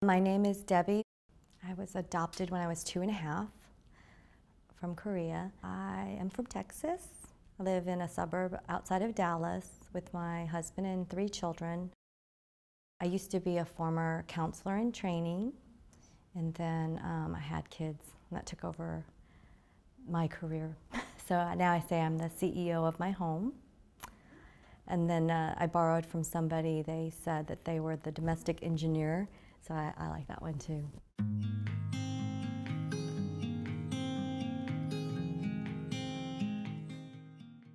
My name is Debbi. I was adopted when I was 2.5 from Korea. I am from Texas. I live in a suburb outside of Dallas with my husband and 3 children. I used to be a former counselor in training, and then I had kids, and that took over my career. So now I say I'm the CEO of my home. And then I borrowed from somebody. They said that they were the domestic engineer, so I like that one too.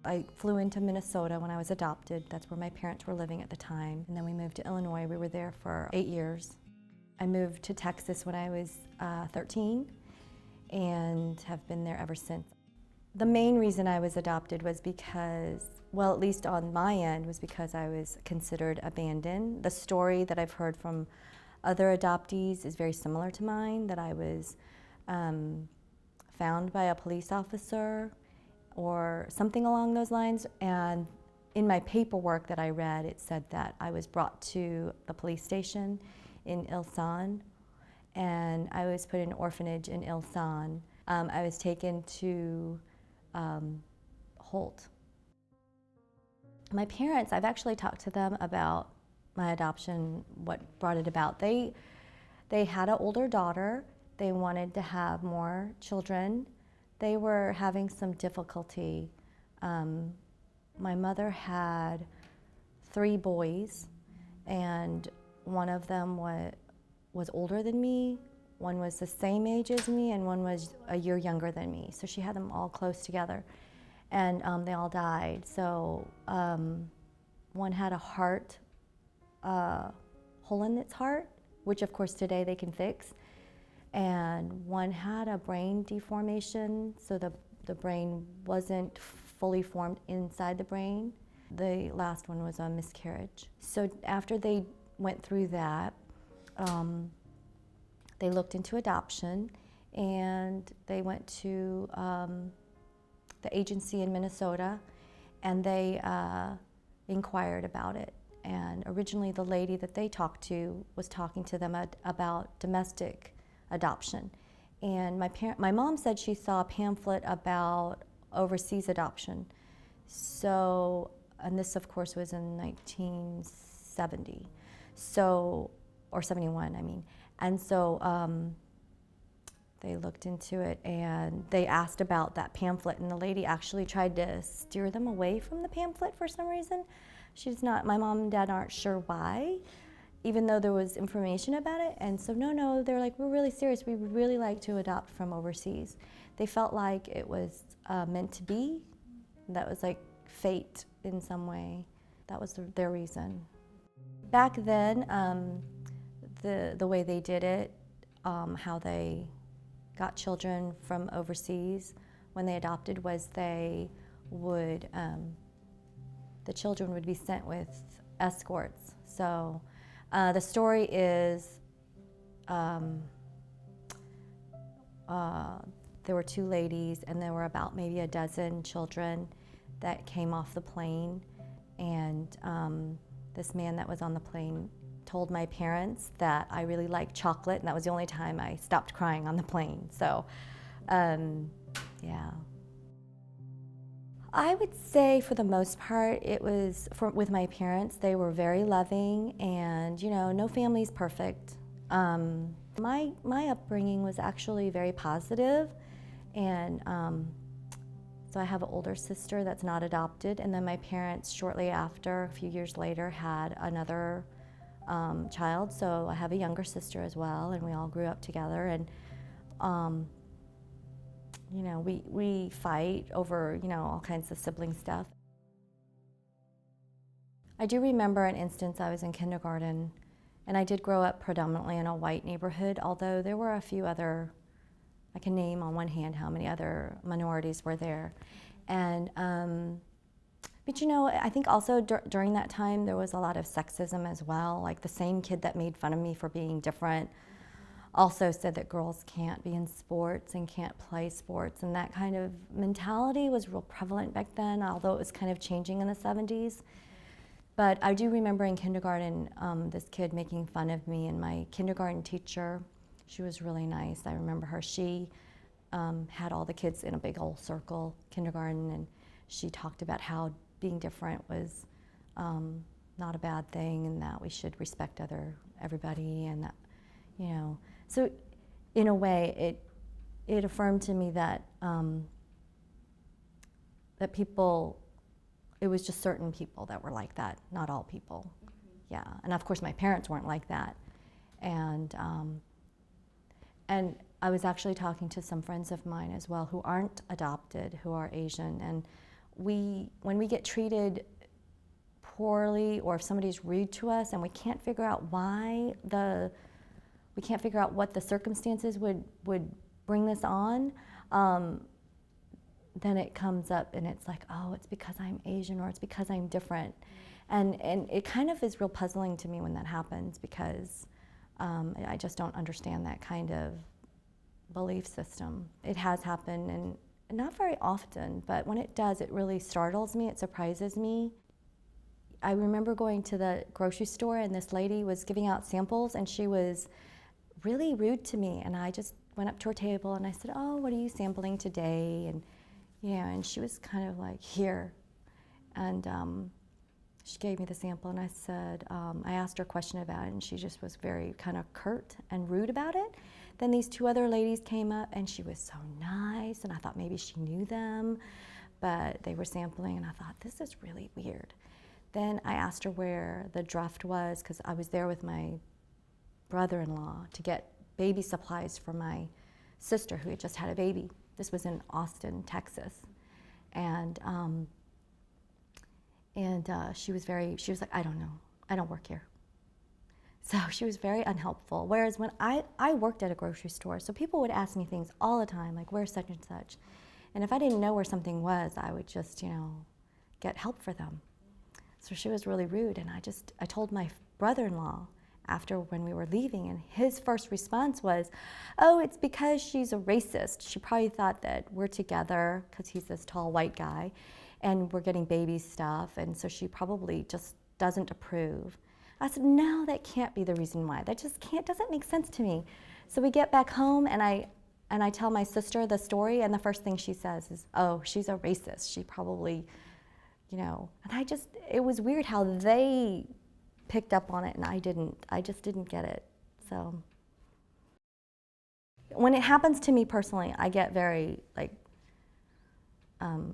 I flew into Minnesota when I was adopted. That's where my parents were living at the time. And then we moved to Illinois. We were there for 8 years. I moved to Texas when I was 13 and have been there ever since. The main reason I was adopted was because, well, at least on my end, was because I was considered abandoned. The story that I've heard from other adoptees is very similar to mine, that I was found by a police officer or something along those lines. And in my paperwork that I read, it said that I was brought to the police station in Ilsan, and I was put in an orphanage in Ilsan. I was taken to Holt. My parents, I've actually talked to them about my adoption, what brought it about. They had an older daughter. They wanted to have more children. They were having some difficulty. My mother had 3 boys, and one of them was older than me, one was the same age as me, and one was a year younger than me. So she had them all close together, and they all died. So one had a heart, hole in its heart, which of course today they can fix. And one had a brain deformation, so the brain wasn't fully formed inside the brain. The last one was a miscarriage. So after they went through that, they looked into adoption, and they went to the agency in Minnesota, and they inquired about it. And originally the lady that they talked to was talking to them about domestic adoption. And my mom said she saw a pamphlet about overseas adoption. So, and this of course was in 1970, so, or 71, I mean. And so they looked into it, and they asked about that pamphlet, and the lady actually tried to steer them away from the pamphlet for some reason. My mom and dad aren't sure why, even though there was information about it. And so no, they're like, we're really serious. We would really like to adopt from overseas. They felt like it was meant to be. That was like fate in some way. That was their reason. Back then, the way they did it, how they got children from overseas when they adopted, was they would, the children would be sent with escorts. So the story is there were 2 ladies, and there were about maybe a dozen children that came off the plane, and this man that was on the plane told my parents that I really liked chocolate, and that was the only time I stopped crying on the plane. So yeah. I would say for the most part it was, with my parents, they were very loving, and no family's perfect. My upbringing was actually very positive, and so I have an older sister that's not adopted, and then my parents shortly after, a few years later, had another child, so I have a younger sister as well, and we all grew up together. And we fight over, all kinds of sibling stuff. I do remember an instance. I was in kindergarten, and I did grow up predominantly in a white neighborhood, although there were a few other, I can name on one hand how many other minorities were there. And, but I think also during that time there was a lot of sexism as well. Like the same kid that made fun of me for being different also said that girls can't be in sports and can't play sports, and that kind of mentality was real prevalent back then, although it was kind of changing in the 70s. But I do remember in kindergarten, this kid making fun of me, and my kindergarten teacher, she was really nice. I remember her. She had all the kids in a big old circle, kindergarten, and she talked about how being different was not a bad thing, and that we should respect everybody, and that, you know. So in a way, it affirmed to me that that people, it was just certain people that were like that, not all people. Yeah, and of course my parents weren't like that. And I was actually talking to some friends of mine as well who aren't adopted, who are Asian, and when we get treated poorly, or if somebody's rude to us and we can't figure out why, we can't figure out what the circumstances would bring this on, then it comes up and it's like, oh, it's because I'm Asian, or it's because I'm different. And it kind of is real puzzling to me when that happens, because I just don't understand that kind of belief system. It has happened, and not very often, but when it does, it really startles me, it surprises me. I remember going to the grocery store, and this lady was giving out samples, and she was really rude to me, and I just went up to her table and I said, oh, what are you sampling today? And yeah, and she was kind of like, here. And she gave me the sample, and I said, I asked her a question about it, and she just was very kind of curt and rude about it. Then these two other ladies came up, and she was so nice, and I thought maybe she knew them, but they were sampling, and I thought, this is really weird. Then I asked her where the draft was, because I was there with my brother-in-law to get baby supplies for my sister who had just had a baby. This was in Austin, Texas. And she was like, I don't know, I don't work here. So she was very unhelpful. Whereas when I worked at a grocery store, so people would ask me things all the time, like, where's such and such? And if I didn't know where something was, I would just, get help for them. So she was really rude, and I told my brother-in-law after when we were leaving, and his first response was, oh, it's because she's a racist. She probably thought that we're together, because he's this tall white guy, and we're getting baby stuff, and so she probably just doesn't approve. I said, no, that can't be the reason why. That just doesn't make sense to me. So we get back home, and I tell my sister the story, and the first thing she says is, oh, she's a racist. She probably, and it was weird how they picked up on it and I didn't. I just didn't get it. So when it happens to me personally, I get very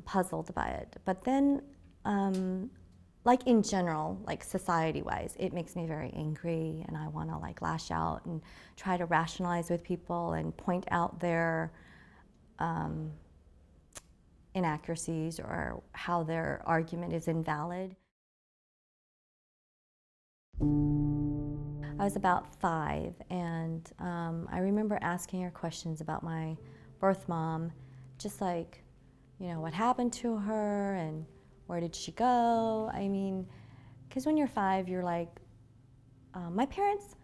puzzled by it. But then, in general, society-wise, it makes me very angry, and I want to lash out and try to rationalize with people and point out their inaccuracies or how their argument is invalid. I was about 5, and I remember asking her questions about my birth mom, just what happened to her and where did she go? I mean, because when you're 5, you're my parents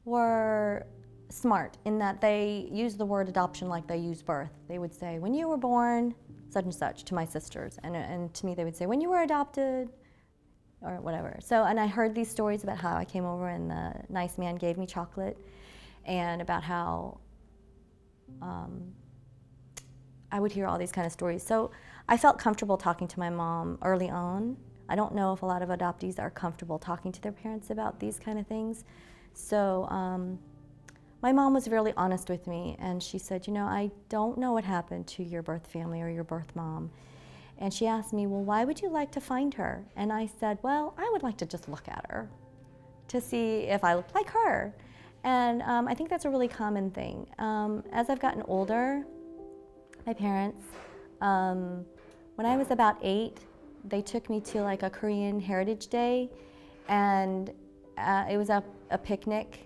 were smart in that they use the word adoption like they use birth. They would say, when you were born, such and such, to my sisters, and to me they would say, when you were adopted, or whatever. So, and I heard these stories about how I came over and the nice man gave me chocolate, and about how I would hear all these kind of stories. So I felt comfortable talking to my mom early on. I don't know if a lot of adoptees are comfortable talking to their parents about these kind of things. So my mom was really honest with me, and she said, I don't know what happened to your birth family or your birth mom. And she asked me, well, why would you like to find her? And I said, well, I would like to just look at her to see if I look like her. And I think that's a really common thing. As I've gotten older, my parents, when I was about 8, they took me to a Korean Heritage Day, and it was a picnic.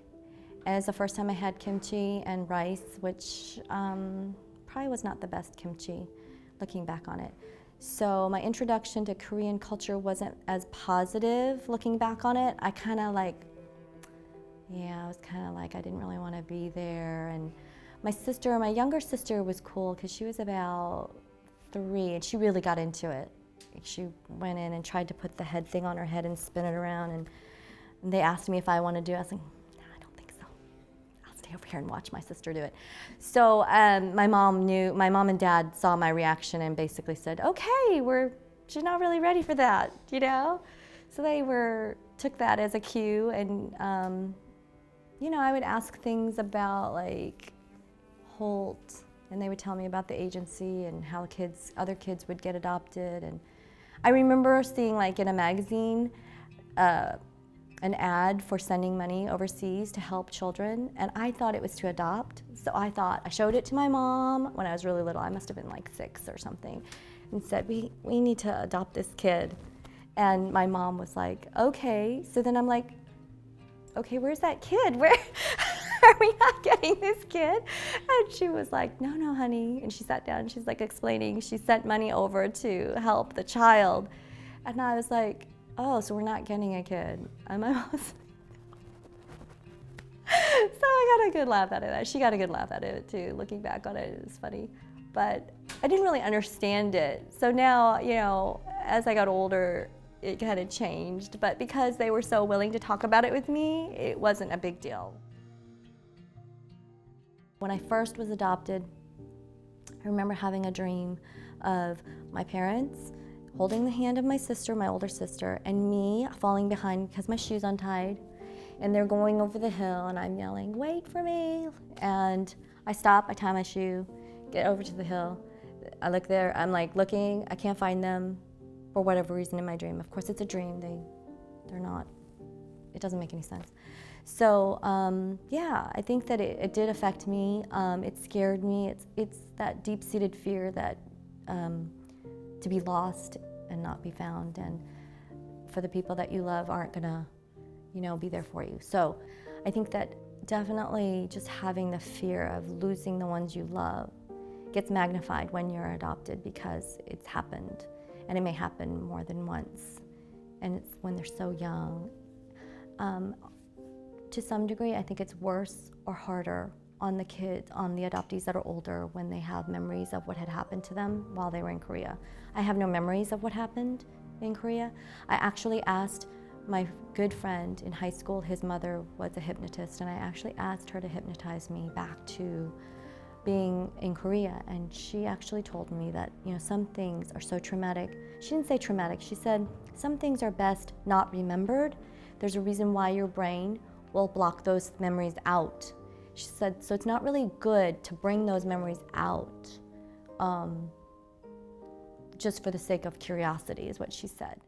And it was the first time I had kimchi and rice, which probably was not the best kimchi, looking back on it. So my introduction to Korean culture wasn't as positive looking back on it. I kind of I didn't really want to be there. And my younger sister was cool because she was about 3 and she really got into it. she went in and tried to put the head thing on her head and spin it around, and they asked me if I want to do it. I was like, no, I don't think so. I'll stay over here and watch my sister do it. So my mom and dad saw my reaction and basically said, okay, she's not really ready for that, you know? So they took that as a cue, and you know, I would ask things about like Holt, and they would tell me about the agency and how other kids would get adopted. And I remember seeing like in a magazine an ad for sending money overseas to help children, and I thought it was to adopt. So I showed it to my mom when I was really little. I must have been like 6 or something, and said, we need to adopt this kid. And my mom was like, okay. So then I'm like, okay, where's that kid? Where are we not getting this kid? And she was like, no, honey. And she sat down and she's like explaining, she sent money over to help the child. And I was like, oh, so we're not getting a kid. And my mom was so I got a good laugh out of that. She got a good laugh out of it too. Looking back on it, it was funny. But I didn't really understand it. So now, you know, as I got older, it kind of changed. But because they were so willing to talk about it with me, it wasn't a big deal. When I first was adopted, I remember having a dream of my parents holding the hand of my sister, my older sister, and me falling behind because my shoe's untied. And they're going over the hill, and I'm yelling, wait for me. And I stop, I tie my shoe, get over to the hill. I look there, I'm like looking, I can't find them for whatever reason in my dream. Of course, it's a dream, they're not, it doesn't make any sense. So yeah, I think that it did affect me. It scared me. It's that deep-seated fear that to be lost and not be found, and for the people that you love aren't gonna, you know, be there for you. So I think that definitely just having the fear of losing the ones you love gets magnified when you're adopted, because it's happened, and it may happen more than once, and it's when they're so young. To some degree, I think it's worse or harder on the kids, on the adoptees that are older, when they have memories of what had happened to them while they were in Korea. I have no memories of what happened in Korea. I actually asked my good friend in high school, his mother was a hypnotist, and I actually asked her to hypnotize me back to being in Korea, and she actually told me that, you know, some things are so traumatic. She didn't say traumatic, she said some things are best not remembered. There's a reason why your brain will block those memories out. She said, so it's not really good to bring those memories out just for the sake of curiosity, is what she said.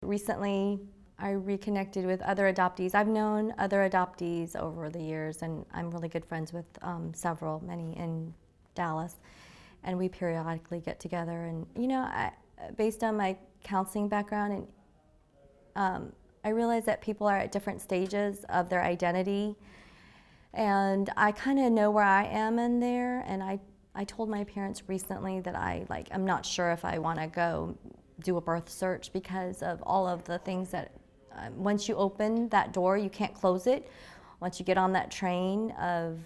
Recently, I reconnected with other adoptees. I've known other adoptees over the years, and I'm really good friends with many in Dallas, and we periodically get together. And you know, based on my counseling background, and I realize that people are at different stages of their identity, and I kind of know where I am in there. And I told my parents recently that I'm not sure if I want to go do a birth search, because of all of the things that once you open that door, you can't close it. Once you get on that train of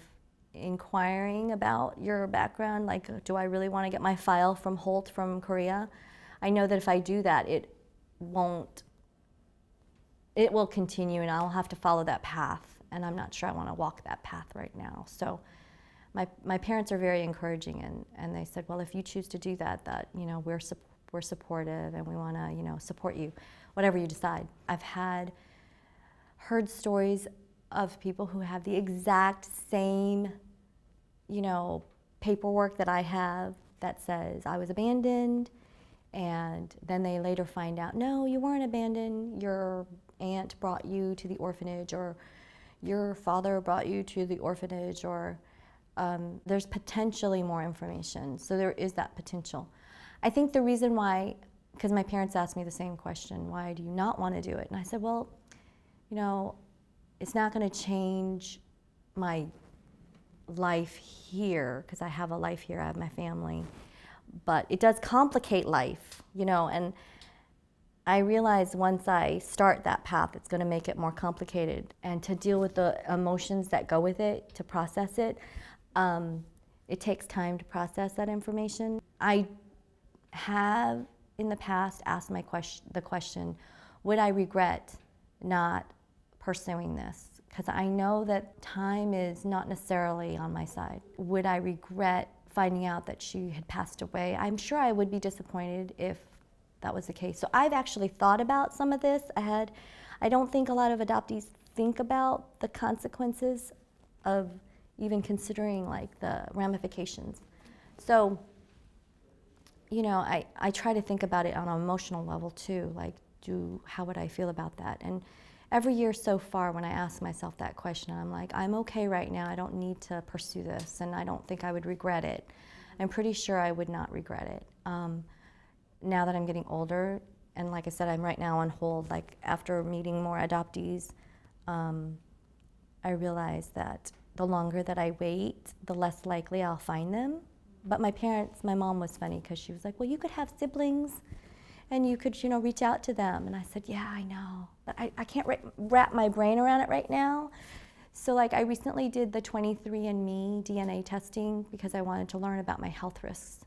inquiring about your background, like, do I really want to get my file from Holt from Korea? I know that if I do that, it will continue, and I'll have to follow that path, and I'm not sure I want to walk that path right now. So my parents are very encouraging, and they said, well, if you choose to do that, you know, we're supportive, and we want to, you know, support you, whatever you decide. I've heard stories of people who have the exact same, you know, paperwork that I have that says I was abandoned, and then they later find out, no, you weren't abandoned, your aunt brought you to the orphanage, or your father brought you to the orphanage, or there's potentially more information. So there is that potential. I think the reason why, because my parents asked me the same question, why do you not want to do it? And I said, well, you know, it's not going to change my life here, because I have a life here, I have my family, but it does complicate life, you know, and I realize once I start that path, it's going to make it more complicated, and to deal with the emotions that go with it, to process it, it takes time to process that information. I have in the past asked the question, would I regret not pursuing this? Because I know that time is not necessarily on my side. Would I regret finding out that she had passed away? I'm sure I would be disappointed if that was the case. So I've actually thought about some of this ahead. I don't think a lot of adoptees think about the consequences of even considering like the ramifications. So, you know, I try to think about it on an emotional level too, like how would I feel about that? And every year so far when I ask myself that question, I'm like, I'm okay right now, I don't need to pursue this, and I don't think I would regret it. I'm pretty sure I would not regret it. Now that I'm getting older, and like I said, I'm right now on hold, like after meeting more adoptees, I realize that the longer that I wait, the less likely I'll find them. But my mom was funny because she was like, well, you could have siblings and you could, you know, reach out to them. And I said, yeah, I know, but I can't wrap my brain around it right now. So like I recently did the 23andMe DNA testing because I wanted to learn about my health risks.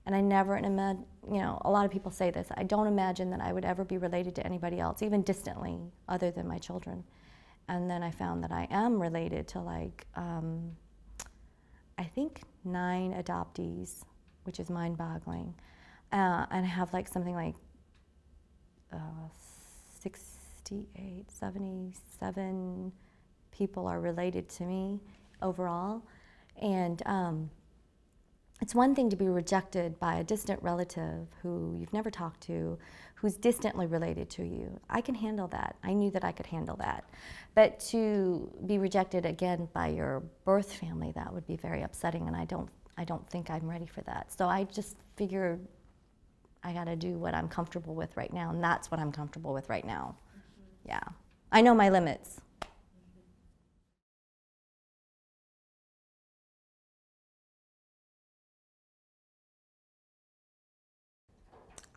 And I never imagined, you know, a lot of people say this, I don't imagine that I would ever be related to anybody else, even distantly, other than my children. And then I found that I am related to like, I think 9 adoptees, which is mind-boggling. And I have like something like 68, 77 people are related to me overall. And it's one thing to be rejected by a distant relative who you've never talked to, who's distantly related to you. I can handle that. I knew that I could handle that. But to be rejected again by your birth family, that would be very upsetting, and I don't think I'm ready for that. So I just figured I gotta do what I'm comfortable with right now, and that's what I'm comfortable with right now. Yeah. I know my limits.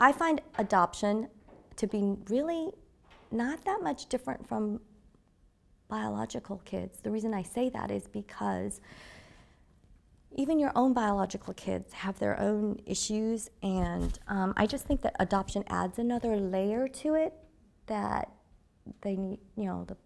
I find adoption to be really not that much different from biological kids. The reason I say that is because even your own biological kids have their own issues, and I just think that adoption adds another layer to it that they need, you know, the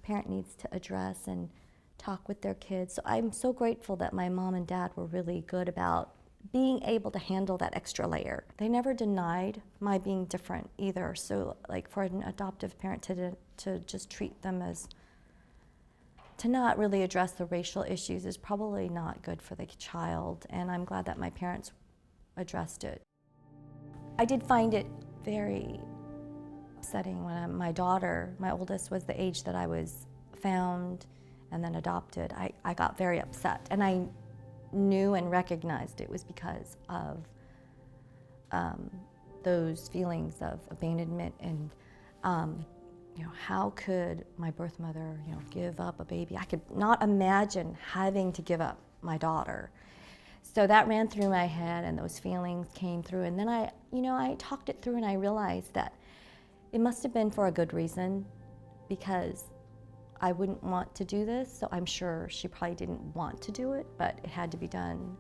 parent needs to address and talk with their kids. So I'm so grateful that my mom and dad were really good about being able to handle that extra layer. They never denied my being different either. So like for an adoptive parent to just treat them as, to not really address the racial issues is probably not good for the child. And I'm glad that my parents addressed it. I did find it very upsetting when my daughter, my oldest, was the age that I was found and then adopted. I got very upset, and I knew and recognized it was because of those feelings of abandonment and you know, how could my birth mother, you know, give up a baby? I could not imagine having to give up my daughter. So that ran through my head, and those feelings came through, and then I talked it through, and I realized that it must have been for a good reason, because I wouldn't want to do this, so I'm sure she probably didn't want to do it, but it had to be done.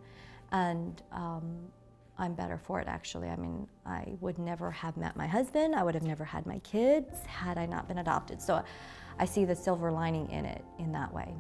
And I'm better for it, actually. I mean, I would never have met my husband, I would have never had my kids had I not been adopted. So I see the silver lining in it in that way.